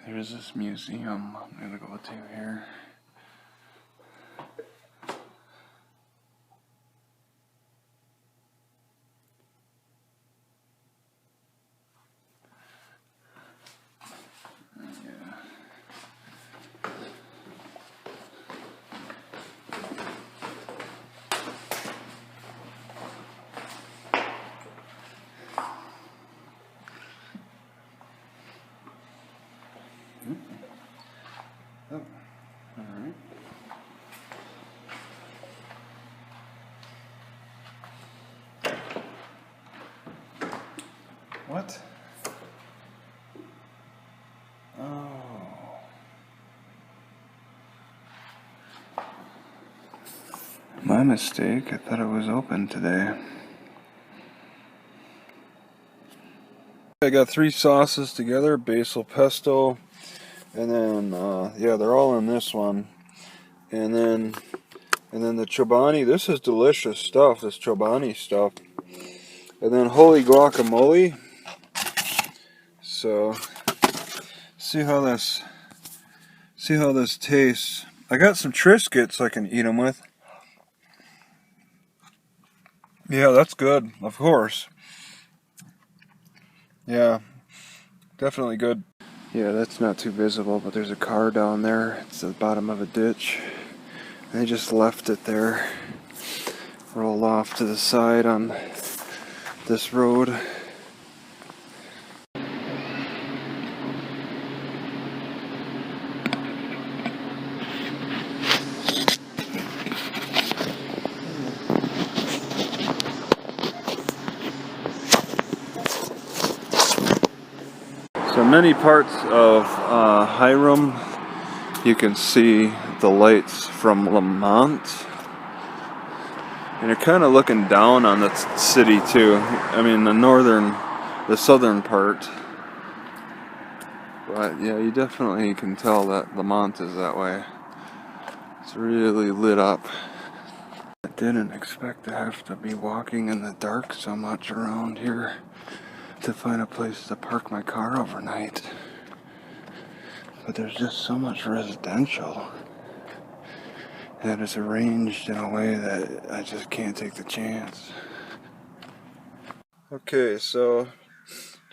There's this museum I'm gonna go to here. Oh, alright. What? Oh. My mistake. I thought it was open today. I got 3 sauces together, basil pesto, and then yeah, they're all in this one. And then the chobani. This is delicious stuff, this chobani stuff. And then holy guacamole. So see how this tastes. I got some Triscuits I can eat them with. Yeah, that's good, of course. Yeah, definitely good. Yeah, that's not too visible, but there's a car down there. It's at the bottom of a ditch. They just left it there. Rolled off to the side on this road. So many parts of Hyrum, you can see the lights from Lamont. And you're kind of looking down on the city too. I mean the southern part. But yeah, you definitely can tell that Lamont is that way. It's really lit up. I didn't expect to have to be walking in the dark so much around here to find a place to park my car overnight. But there's just so much residential that is arranged in a way that I just can't take the chance. Okay, so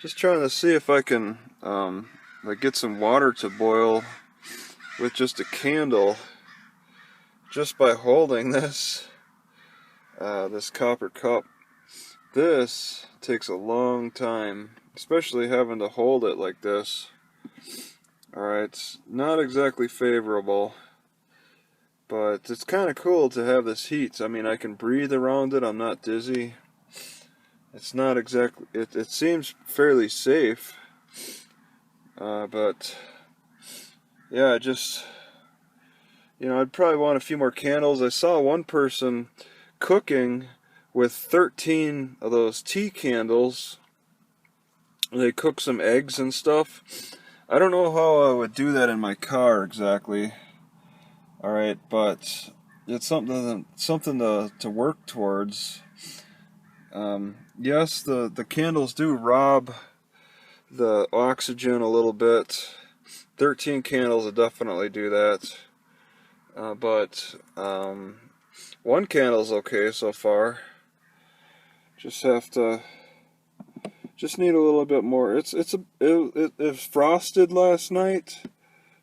just trying to see if I can like get some water to boil with just a candle, just by holding this this copper cup. This takes a long time, especially having to hold it like this. Alright, it's not exactly favorable, but it's kind of cool to have this heat. I mean, I can breathe around it, I'm not dizzy. It's not exactly, it seems fairly safe, but yeah, just, you know, I'd probably want a few more candles. I saw one person cooking with 13 of those tea candles. They cook some eggs and stuff. I don't know how I would do that in my car exactly. Alright, but it's something to work towards. Yes, the candles do rob the oxygen a little bit. 13 candles will definitely do that. But one candle's okay so far. Just need a little bit more. It frosted last night,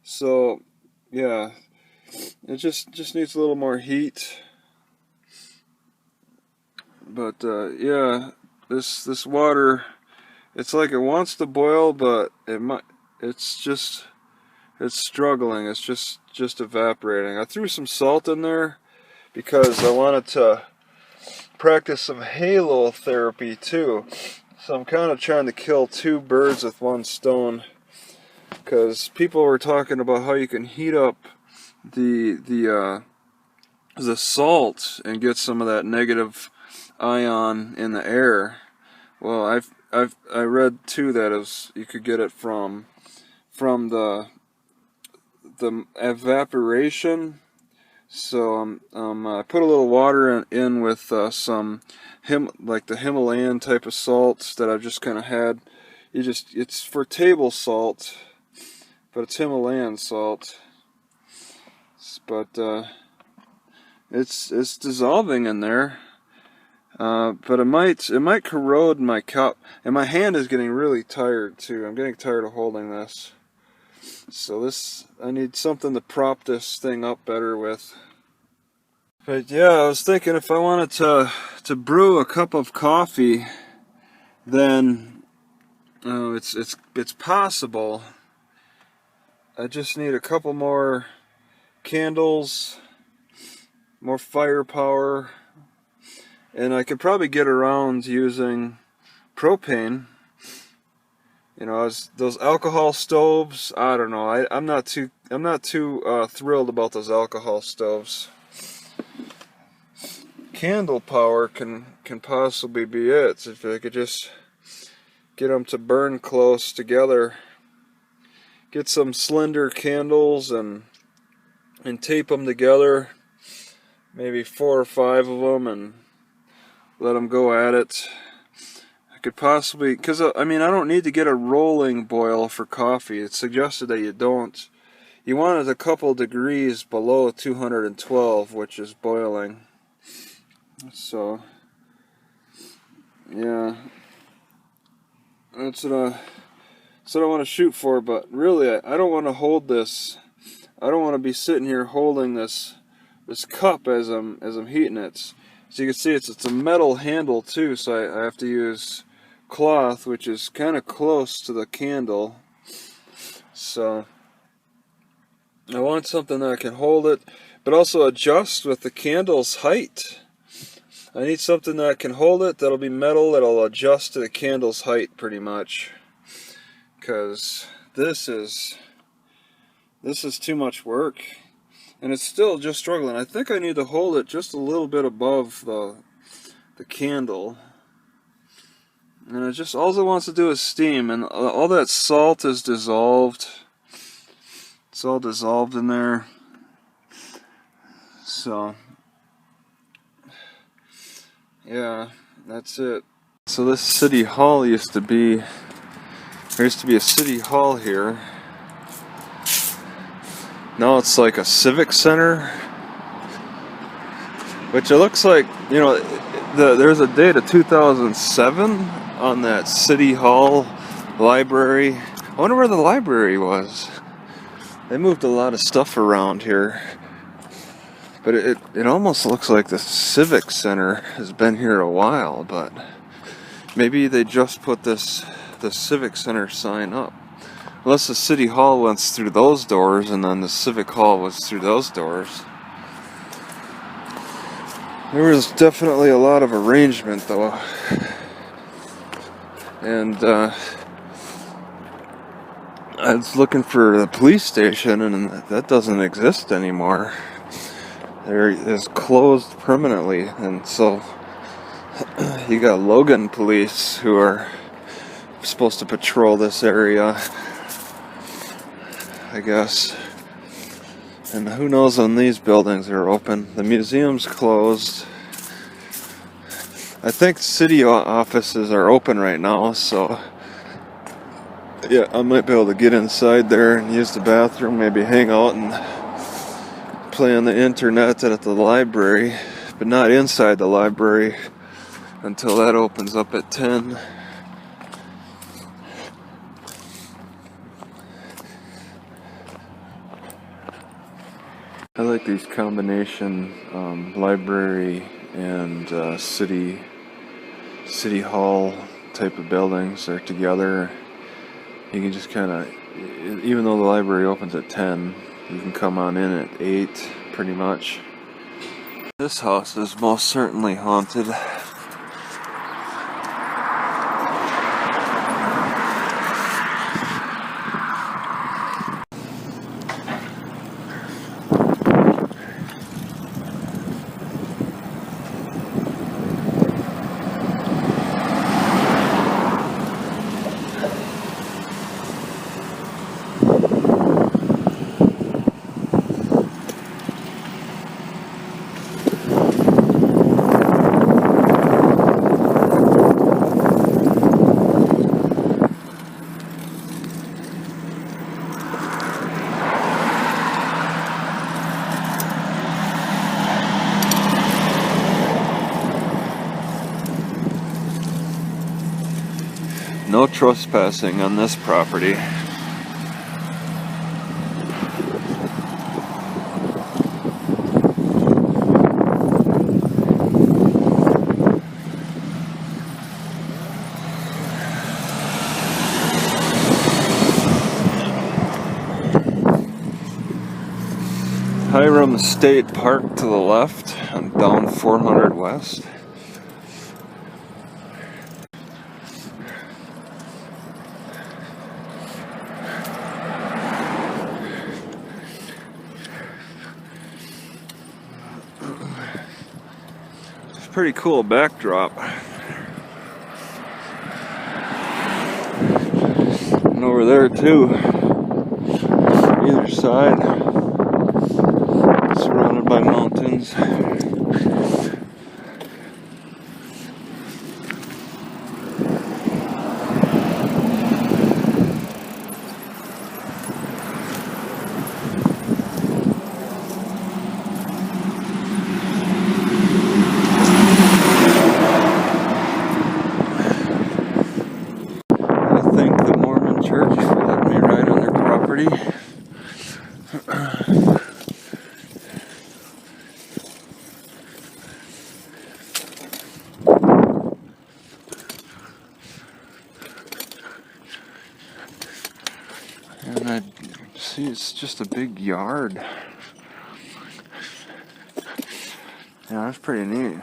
so yeah, it just needs a little more heat. But yeah, this water, it's like it wants to boil, but it's struggling. It's just evaporating. I threw some salt in there because I wanted to practice some halo therapy too. So I'm kind of trying to kill 2 birds with 1 stone, because people were talking about how you can heat up the salt and get some of that negative ion in the air. Well, I read too that you could get it from the evaporation. So I put a little water in with some like the Himalayan type of salts that I've just kind of had. It's for table salt, but it's Himalayan salt. But it's dissolving in there. But it might corrode my cup, and my hand is getting really tired too. I'm getting tired of holding this. So I need something to prop this thing up better with. But yeah, I was thinking if I wanted to brew a cup of coffee, then it's possible. I just need a couple more candles, more firepower, and I could probably get around using propane. You know, as those alcohol stoves, I don't know. I'm not too thrilled about those alcohol stoves. Candle power can possibly be it. If I could just get them to burn close together, get some slender candles and tape them together, maybe 4 or 5 of them, and let them go at it. I could possibly, because I mean, I don't need to get a rolling boil for coffee. It's suggested that you don't. You want it a couple degrees below 212, which is boiling. So, yeah, that's what I want to shoot for. But really, I don't want to hold this. I don't want to be sitting here holding this cup as I'm heating it. So you can see it's a metal handle too. So I have to use cloth, which is kind of close to the candle. So I want something that can hold it, but also adjust with the candle's height. I need something that can hold it, that'll be metal, that'll adjust to the candle's height pretty much. Because this is too much work. And it's still just struggling. I think I need to hold it just a little bit above the candle. And it just, all it wants to do is steam, and all that salt is dissolved. It's all dissolved in there. So, yeah, that's it. So this city hall there used to be a city hall here. Now it's like a civic center, which it looks like, you know, there's a date of 2007 on that city hall library. I wonder where the library was. They moved a lot of stuff around here. But it almost looks like the civic center has been here a while, but maybe they just put the civic center sign up. Unless the city hall went through those doors and then the civic hall was through those doors. There was definitely a lot of arrangement though. And I was looking for the police station, and that doesn't exist anymore. It's closed permanently, and so you got Logan police who are supposed to patrol this area, I guess. And who knows when these buildings are open. The museum's closed. I think city offices are open right now, so yeah, I might be able to get inside there and use the bathroom, maybe hang out and play on the internet at the library, but not inside the library until that opens up at 10. I like these combination library and city hall type of buildings. They're together. You can just kind of, even though the library opens at 10, you can come on in at 8 pretty much. This house is most certainly haunted. No trespassing on this property. Hyrum State Park to the left, and down 400 West. It's a pretty cool backdrop. And over there too, either side, surrounded by mountains. I thank the Mormon Church for letting me ride on their property. And I see it's just a big yard. Yeah, that's pretty neat.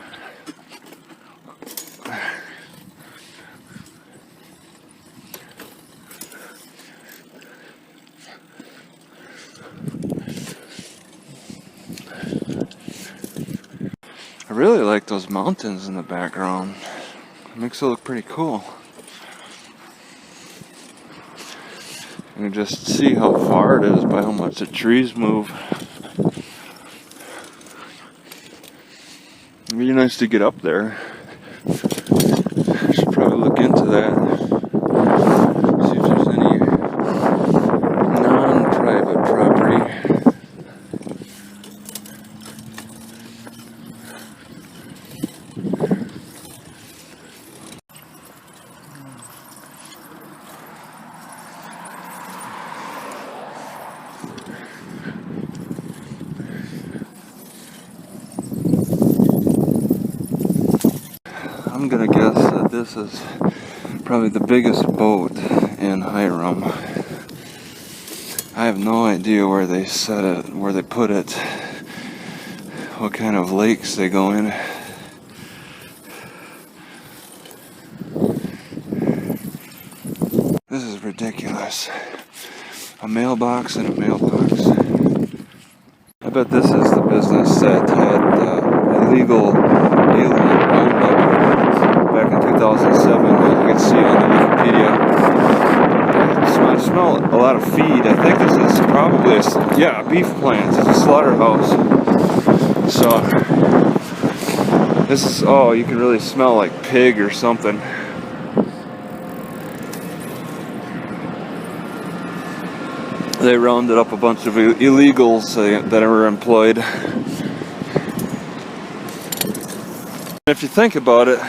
I really like those mountains in the background. It makes it look pretty cool. You can just see how far it is by how much the trees move. It'd be nice to get up there. I should probably look into that. See if there's any non-private property. I'm gonna guess that this is probably the biggest boat in Hyrum. I have no idea where they set it, where they put it, what kind of lakes they go in. This is ridiculous. A mailbox and a mailbox. I bet this is the business that had illegal alien roundup back in 2007. You can see on the Wikipedia. I smell a lot of feed. I think this is probably a beef plant. It's a slaughterhouse. So this is, oh, you can really smell like pig or something. They rounded up a bunch of illegals that were employed. If you think about it,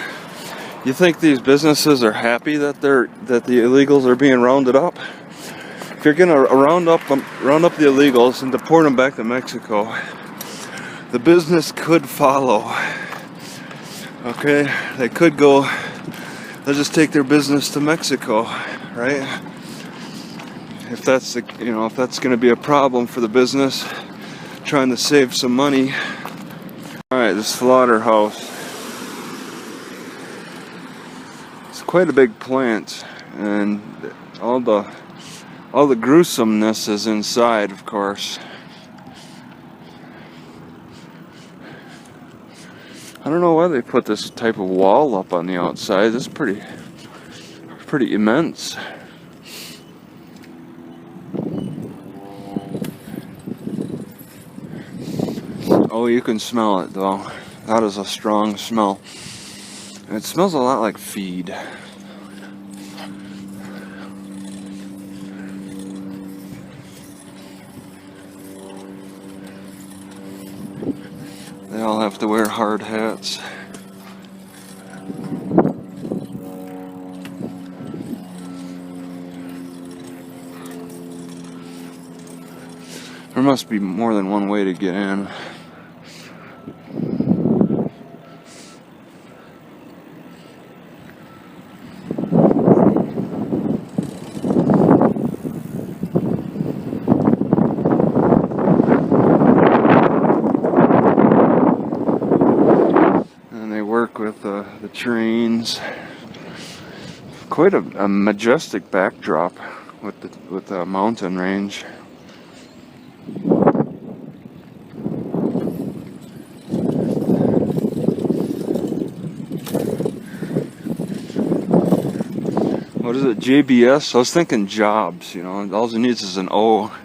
you think these businesses are happy that the illegals are being rounded up? If you're gonna round up the illegals and deport them back to Mexico, the business could follow. Okay, they could go. They'll just take their business to Mexico, right? If that's if that's going to be a problem for the business, trying to save some money. All right, the slaughterhouse. It's quite a big plant, and all the gruesomeness is inside, of course. I don't know why they put this type of wall up on the outside. It's pretty immense. Oh, you can smell it though. That is a strong smell. And it smells a lot like feed. They all have to wear hard hats. There must be more than one way to get in. And they work with the trains. Quite a majestic backdrop with the mountain range. What is it, JBS? I was thinking jobs, you know, all it needs is an O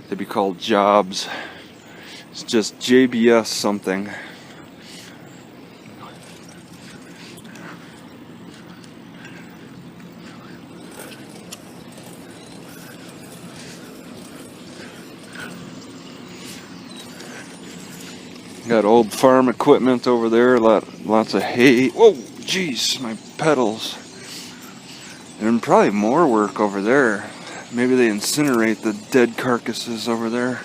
to be called jobs. It's just JBS something. Got old farm equipment over there, lots of hay. Whoa, jeez, my pedals. And probably more work over there. Maybe they incinerate the dead carcasses over there.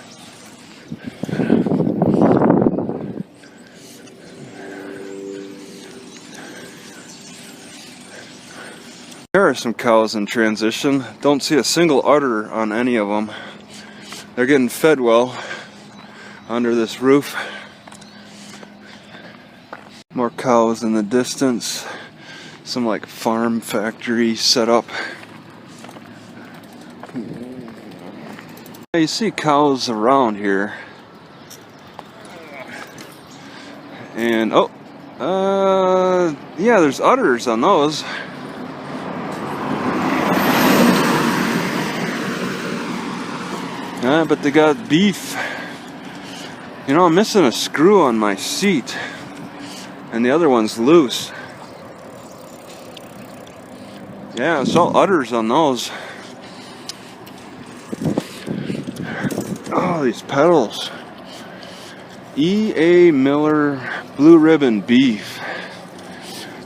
There are some cows in transition. Don't see a single udder on any of them. They're getting fed well under this roof. More cows in the distance. Some like farm factory setup. You see cows around here. And yeah, there's udders on those. But they got beef. You know, I'm missing a screw on my seat. And the other one's loose. Yeah, I saw udders on those. Oh, these pedals. E.A. Miller Blue Ribbon Beef.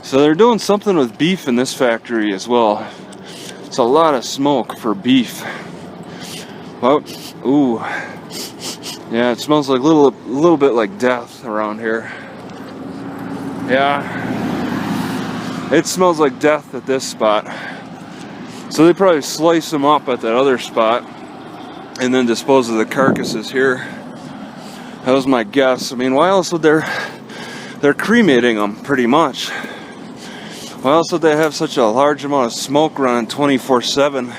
So they're doing something with beef in this factory as well. It's a lot of smoke for beef. Well, ooh. Yeah, it smells like a little bit like death around here. Yeah. It smells like death at this spot. So they probably slice them up at that other spot and then dispose of the carcasses here. That was my guess. I mean, why else would they're cremating them pretty much? Why else would they have such a large amount of smoke running 24/7?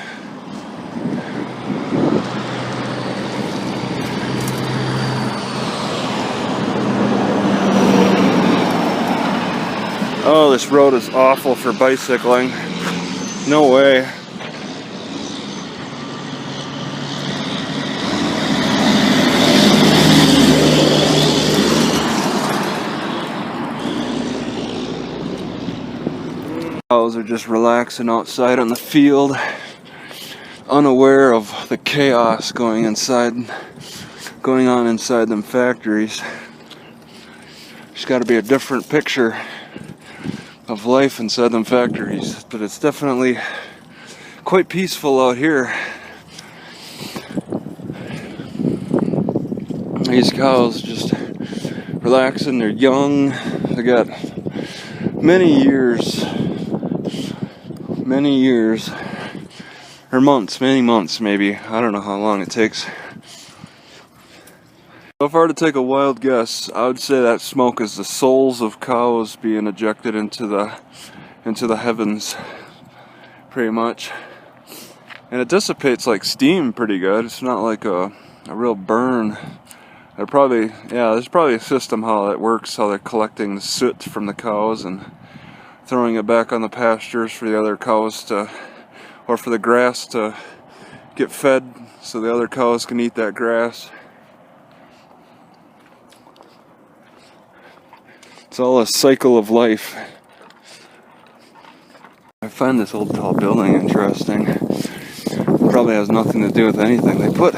Oh, this road is awful for bicycling. No way. Cows are just relaxing outside on the field, unaware of the chaos going on inside them factories. There's got to be a different picture of life inside them factories, but it's definitely quite peaceful out here. These cows just relaxing, they're young, they got many years, or many months maybe, I don't know how long it takes. If I were to take a wild guess, I would say that smoke is the souls of cows being ejected into the heavens, pretty much. And it dissipates like steam pretty good. It's not like a real burn. There's probably a system how that works, how they're collecting the soot from the cows and throwing it back on the pastures for the other cows to, or for the grass to get fed so the other cows can eat that grass. It's all a cycle of life. I find this old tall building interesting. It probably has nothing to do with anything. They put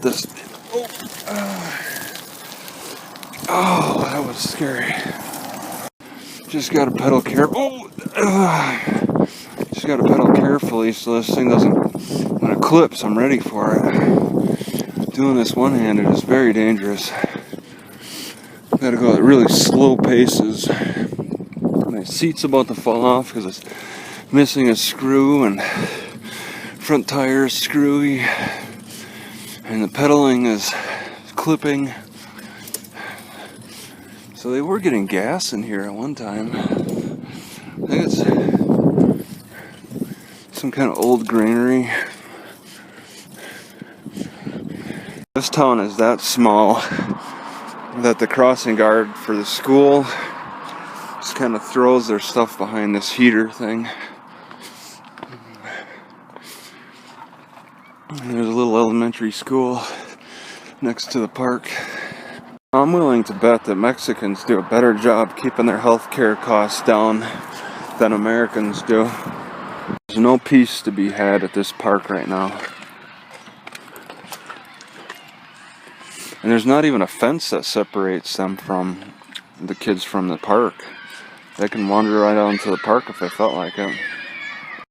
this. Oh, that was scary. Just gotta pedal Just gotta pedal carefully so this thing doesn't. When it clips, I'm ready for it. Doing this one-handed is very dangerous. Gotta go at really slow paces. My seat's about to fall off because it's missing a screw and front tire is screwy. And the pedaling is clipping. So they were getting gas in here at one time. I think it's some kind of old granary. This town is that small that the crossing guard for the school just kind of throws their stuff behind this heater thing. And there's a little elementary school next to the park. I'm willing to bet that Mexicans do a better job keeping their health care costs down than Americans do. There's no peace to be had at this park right now. And there's not even a fence that separates them from the kids from the park. They can wander right out into the park if they felt like it.